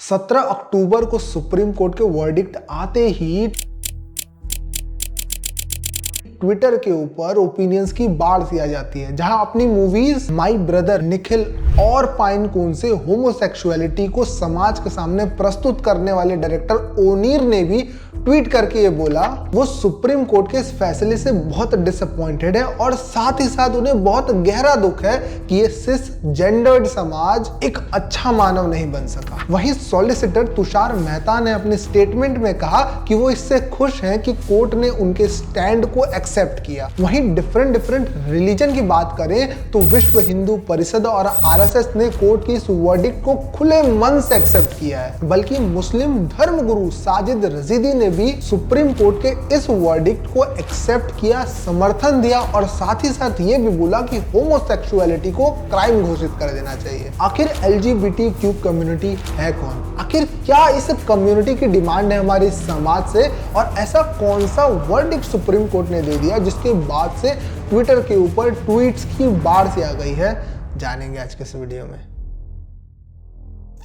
17 अक्टूबर को supreme court के verdict आते ही ट्विटर के ऊपर ओपिनियंस की बाढ़ सी आ जाती है, जहां अपनी मूवीज माई ब्रदर निखिल और पाइन कून से होमोसेक्सुअलिटी को समाज के सामने प्रस्तुत करने वाले डायरेक्टर ओनीर ने भी ट्वीट करके ये बोला वो सुप्रीम कोर्ट के इस फैसले से बहुत डिसअपॉइंटेड है और साथ ही साथ उन्हें बहुत गहरा दुख है कि ये सिस जेंडर्ड समाज एक अच्छा मानव नहीं बन सका। वहीं सॉलिसिटर तुषार मेहता ने अपने स्टेटमेंट में कहा कि वो इससे खुश हैं कि कोर्ट ने उनके स्टैंड को एक्सेप्ट किया। वहीं डिफरेंट रिलीजन की बात करें तो विश्व हिंदू परिषद और आरएसएस ने कोर्ट की इस वर्डिक्ट को खुले मन से एक्सेप्ट किया है, बल्कि मुस्लिम धर्मगुरु साजिद रजीदी ने भी सुप्रीम कोर्ट के इस वर्डिक्ट को एक्सेप्ट किया, समर्थन दिया और साथ ही साथ ये भी बोला कि होमोसेक्सुअलिटी को क्राइम घोषित कर देना चाहिए। आखिर एलजीबीटीक्यू कम्युनिटी है कौन? आखिर क्या इस कम्युनिटी की डिमांड है हमारे समाज से, और ऐसा कौन सा वर्डिक्ट सुप्रीम कोर्ट ने दे दिया जिसके बाद से ट्विटर के ऊपर ट्वीट्स की बाढ़ सी आ गई है? जानेंगे आज के इस वीडियो में।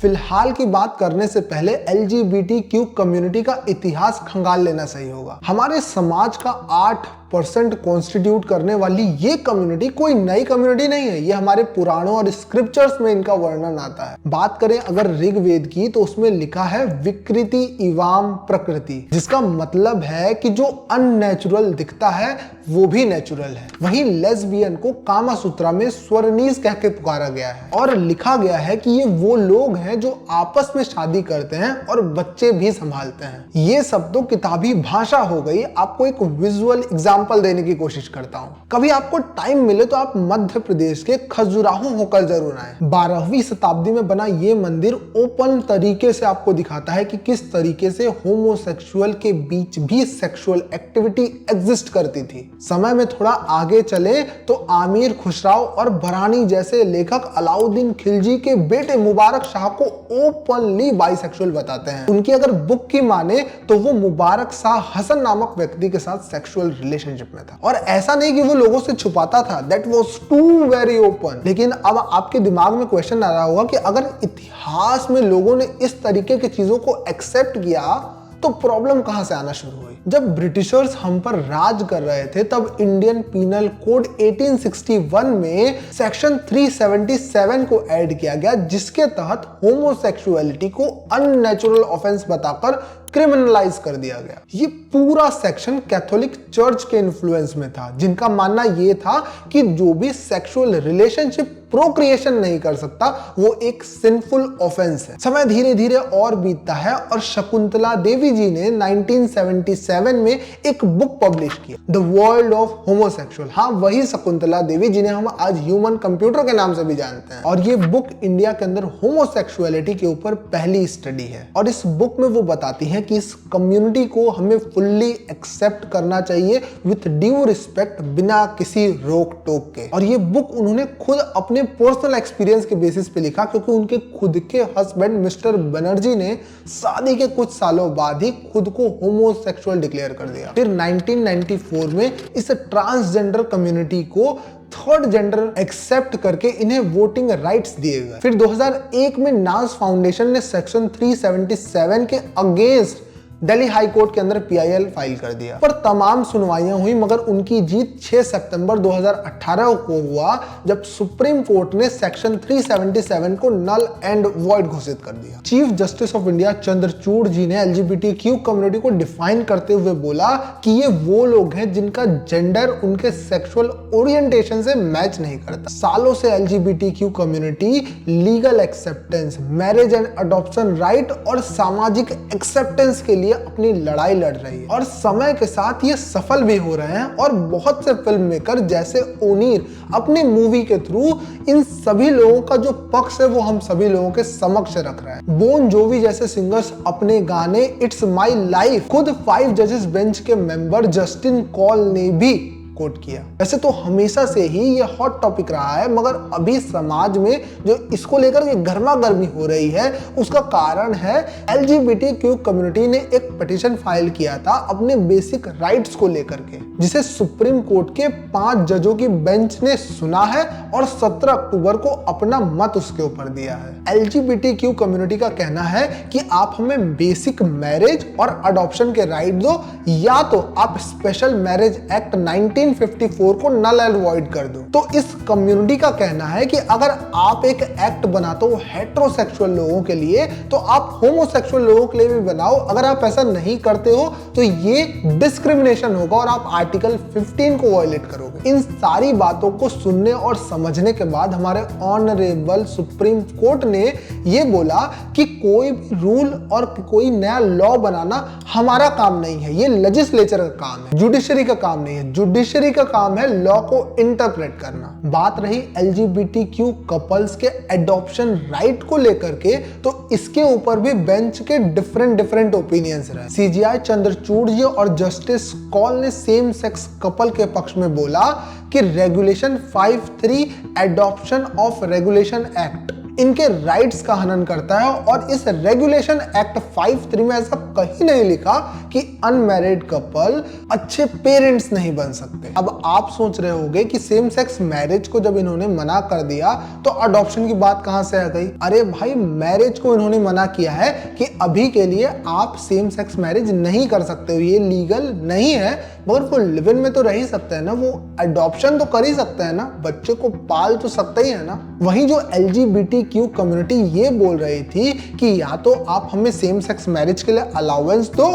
फिलहाल की बात करने से पहले एलजीबीटीक्यू कम्युनिटी का इतिहास खंगाल लेना सही होगा। हमारे समाज का 8% कॉन्स्टिट्यूट करने वाली ये कम्युनिटी कोई नई कम्युनिटी नहीं है। ये हमारे पुराणों और स्क्रिप्चर्स में इनका वर्णन आता है। बात करें अगर ऋग्वेद की तो उसमें लिखा है विकृति इवाम प्रकृति, जिसका मतलब है कि जो अननेचुरल दिखता है वो भी नेचुरल है। वहीं लेस्बियन को कामा सूत्रा में स्वर्णीज कह के पुकारा गया है और लिखा गया है कि ये वो लोग हैं जो आपस में शादी करते हैं और बच्चे भी संभालते हैं। ये सब तो किताबी भाषा हो गई। आपको एक विजुअल एग्जाम्पल देने की कोशिश करता हूं। कभी आपको टाइम मिले तो आप मध्य प्रदेश के खजुराहो होकर जरूर आए। 12वीं शताब्दी में बना ये मंदिर ओपन तरीके से आपको दिखाता है कि किस तरीके से होमोसेक्सुअल के बीच भी सेक्सुअल एक्टिविटी एग्जिस्ट करती थी। समय में थोड़ा आगे चले तो आमिर खुसराव और बरानी जैसे लेखक अलाउद्दीन खिलजी के बेटे मुबारक शाह को ओपनली बाइसेक्सुअल बताते हैं। उनकी अगर बुक की माने तो वो मुबारक शाह हसन नामक व्यक्ति के साथ सेक्सुअल रिलेशनशिप में था, और ऐसा नहीं कि वो लोगों से छुपाता था। That was too very open. लेकिन अब आपके दिमाग में क्वेश्चन आ रहा होगा कि अगर इतिहास में लोगों ने इस तरीके की चीजों को एक्सेप्ट किया तो प्रॉब्लम कहां से आना शुरू हुई? जब ब्रिटिशर्स हम पर राज कर रहे थे तब इंडियन पीनल कोड 1861 में सेक्शन 377 को ऐड किया गया, जिसके तहत होमोसेक्सुअलिटी को अननेचुरल ऑफेंस बताकर क्रिमिनलाइज कर दिया गया। ये पूरा सेक्शन कैथोलिक चर्च के इन्फ्लुएंस में था, जिनका मानना यह था कि जो भी सेक्सुअल रिलेशनशिप प्रोक्रिएशन नहीं कर सकता वो एक सिंफुल ऑफेंस है। समय धीरे धीरे और बीतता है और शकुंतला देवी जी ने 1977 में एक बुक पब्लिश की, द वर्ल्ड ऑफ होमोसेक्सुअल। हाँ, वही शकुंतला देवी जिन्हें हम आज ह्यूमन कंप्यूटर के नाम से भी जानते हैं। और ये बुक इंडिया के अंदर होमोसेक्सुअलिटी के ऊपर पहली स्टडी है। और इस बुक में वो बताती है कि इस कम्युनिटी को हमें फुल्ली एक्सेप्ट करना चाहिए विथ ड्यू रिस्पेक्ट, बिना किसी रोक टोक के। और ये बुक उन्होंने खुद अपने पर्सनल एक्सपीरियंस के बेसिस पे लिखा, क्योंकि उनके खुद के हस्बैंड मिस्टर बनर्जी ने शादी के कुछ सालों बाद ही खुद को होमोसेक्सुअल डिक्लेयर कर दिया। फिर 1994 में इस ट्रांसजेंडर कम्युनिटी को थर्ड जेंडर एक्सेप्ट करके इन्हें वोटिंग राइट्स दिए गए। फिर 2001 में नाज फाउंडेशन ने सेक्शन 377 के अगेंस्ट दिल्ली हाई कोर्ट के अंदर पीआईएल फाइल कर दिया। पर तमाम सुनवाइयां हुई, मगर उनकी जीत 6 सितंबर 2018 को हुआ, जब सुप्रीम कोर्ट ने सेक्शन 377 को नल एंड वॉइड घोषित कर दिया। Chief justice of India Chandrachud ji ने एलजीबीटीक्यू कम्युनिटी को डिफाइन करते हुए बोला कि ये वो लोग हैं जिनका जेंडर उनके सेक्सुअल ओरिएंटेशन से मैच नहीं करता। सालों से LGBTQ community legal acceptance, marriage and adoption right और सामाजिक एक्सेप्टेंस के लिए अपनी लड़ाई लड़ रही है, और समय के साथ ये सफल भी हो रहे हैं। और बहुत से फिल्म मेकर जैसे ओनीर अपनी मूवी के थ्रू इन सभी लोगों का जो पक्ष है वो हम सभी लोगों के समक्ष रख रहे हैं। बोन जोवी जैसे सिंगर्स अपने गाने इट्स माई लाइफ, खुद 5 जजेस बेंच के मेंबर जस्टिन कॉल ने भी कोट किया। वैसे तो हमेशा से ही ये हॉट टॉपिक रहा है, मगर अभी समाज में जो इसको लेकर के गर्मा गर्मी हो रही है उसका कारण है LGBTQ कम्युनिटी ने एक पिटीशन फाइल किया था अपने बेसिक राइट्स को लेकर के, जिसे सुप्रीम कोर्ट के 5 जजों की बेंच ने सुना है और 17 अक्टूबर को अपना मत उसके ऊपर दिया है। LGBTQ कम्युनिटी का कहना है कि आप हमें बेसिक मैरिज और अडॉप्शन के राइट दो, या तो आप स्पेशल मैरिज एक्ट 1954 को नल एंड वॉइड कर दो। तो इस कम्युनिटी का कहना है कि अगर आप एक एक्ट बनाते हो हेटेरोसेक्सुअल लोगों के लिए तो आप होमोसेक्सुअल लोगों के लिए भी बनाओ। अगर आप ऐसा नहीं करते हो तो ये डिस्क्रिमिनेशन होगा और आप आर्टिकल 15 को वायलेट करोगे। इन सारी बातों को सुनने और समझने के बाद हमारे ऑनरेबल सुप्रीम कोर्ट ने ये बोला कि कोई भी रूल और कोई नया लॉ बनाना हमारा काम नहीं है, ये लेजिस्लेचर का काम है, जुडिशरी का काम नहीं है। जुडिशरी का काम है लॉ को इंटरप्रेट करना। बात रही LGBTQ कपल्स के एडॉप्शन राइट को लेकर के, तो इसके ऊपर भी बेंच के डिफरेंट ओपिनियंस रहे। CJI चंद्रचूड़ जी और जस्टिस कॉल ने सेम सेक्स कपल के पक्ष में बोला कि regulation 53 adoption of regulation act इनके राइट्स का हनन करता है, और इस रेगुलेशन एक्ट 53 में ऐसा कहीं नहीं लिखा कि अनमैरिड कपल अच्छे पेरेंट्स नहीं बन सकते। अब आप सोच रहे होंगे कि सेम सेक्स मैरिज को जब इन्होंने मना कर दिया तो अडॉप्शन की बात कहां से आ गई। अरे भाई, मैरिज को इन्होंने मना किया है कि अभी के लिए आप सेम सेक्स मैरिज नहीं कर सकते हो, ये लीगल नहीं है, मगर वो लिव इन में तो रह ही सकते हैं ना, वो अडॉप्शन तो कर ही सकते हैं ना, बच्चे को पाल तो सकते ही है ना। वहीं जो LGBTQ कम्युनिटी ये बोल रही थी कि या तो आप हमें सेम सेक्स मैरिज के लिए अलाउंस दो,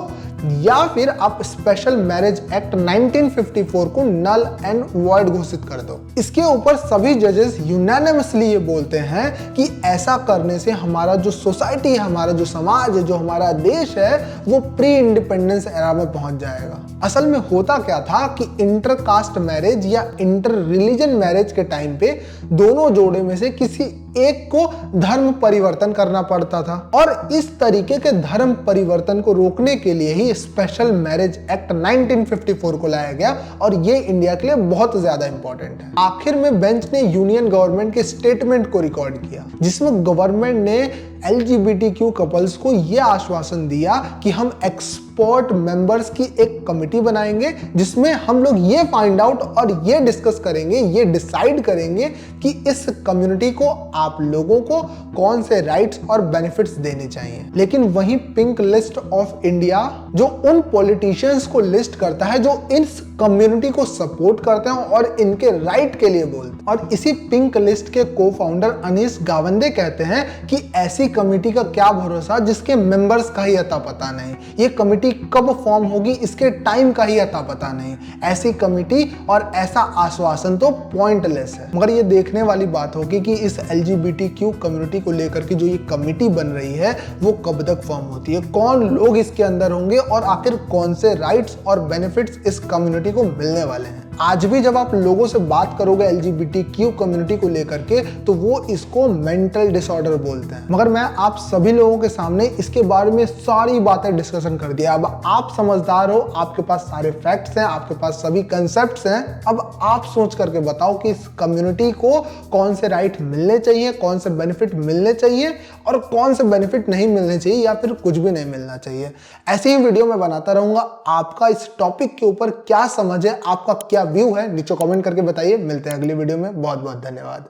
या फिर आप स्पेशल मैरिज एक्ट 1954 को नल एंड वॉइड घोषित कर दो। इसके ऊपर सभी जजेस यूनानिमसली ये बोलते हैं कि ऐसा करने से हमारा जो सोसाइटी है, हमारा जो समाज है, जो हमारा देश है, वो प्री इंडिपेंडेंस एरा में पहुंच जाएगा। असल में होता क्या था कि इंटर कास्ट मैरिज या इंटर रिलीजन मैरिज के टाइम पे दोनों जोड़े में से किसी एक को धर्म परिवर्तन करना पड़ता था, और इस तरीके के धर्म परिवर्तन को रोकने के लिए ही स्पेशल मैरिज एक्ट 1954 को लाया गया, और ये इंडिया के लिए बहुत ज्यादा इंपॉर्टेंट है। आखिर में बेंच ने यूनियन गवर्नमेंट के स्टेटमेंट को रिकॉर्ड किया, जिसमें गवर्नमेंट ने LGBTQ कपल्स को यह आश्वासन दिया कि हम एक्सपर्ट मेंबर्स की एक कमिटी बनाएंगे, जिसमें हम लोग ये फाइंड आउट और ये डिस्कस करेंगे, ये डिसाइड करेंगे कि इस कम्युनिटी को, आप लोगों को कौन से राइट्स और बेनिफिट्स देने चाहिए। लेकिन वहीं पिंक लिस्ट ऑफ इंडिया जो उन पॉलिटिशियंस को लिस्ट करता है जो इस कम्युनिटी को सपोर्ट करते हैं और इनके राइट के लिए बोलते हैं, और इसी पिंक लिस्ट के को फाउंडर अनीश गावंदे कहते हैं कि ऐसी कमेटी का क्या भरोसा जिसके मेंबर्स का ही अता पता नहीं, ये कमेटी कब फॉर्म होगी इसके टाइम का ही अता पता नहीं, ऐसी कमेटी और ऐसा आश्वासन तो पॉइंटलेस है। मगर ये देखने वाली बात होगी कि इस LGBTQ कम्युनिटी को लेकर के जो ये कमेटी बन रही है वो कब तक फॉर्म होती है, कौन लोग इसके अंदर होंगे, और आखिर कौन से राइट्स और बेनिफिट्स इस कम्युनिटी को मिलने वाले हैं। आज भी जब आप लोगों से बात करोगे LGBTQ कम्युनिटी को लेकर के, तो वो इसको मेंटल डिसऑर्डर बोलते हैं, मगर मैं आप सभी लोगों के सामने इसके बारे में सारी बातें डिस्कशन कर दिया। अब आप समझदार हो, आपके पास सारे फैक्ट्स हैं, आपके पास सभी कंसेप्ट्स हैं। अब आप सोच करके बताओ कि इस कम्युनिटी को कौन से राइट मिलने चाहिए, कौन से बेनिफिट मिलने चाहिए और कौन से बेनिफिट नहीं मिलने चाहिए, या फिर कुछ भी नहीं मिलना चाहिए। ऐसी ही वीडियो मैं बनाता रहूंगा। आपका इस टॉपिक के ऊपर क्या समझ है, आपका क्या व्यू है, नीचे कमेंट करके बताइए। मिलते हैं अगली वीडियो में। बहुत बहुत धन्यवाद।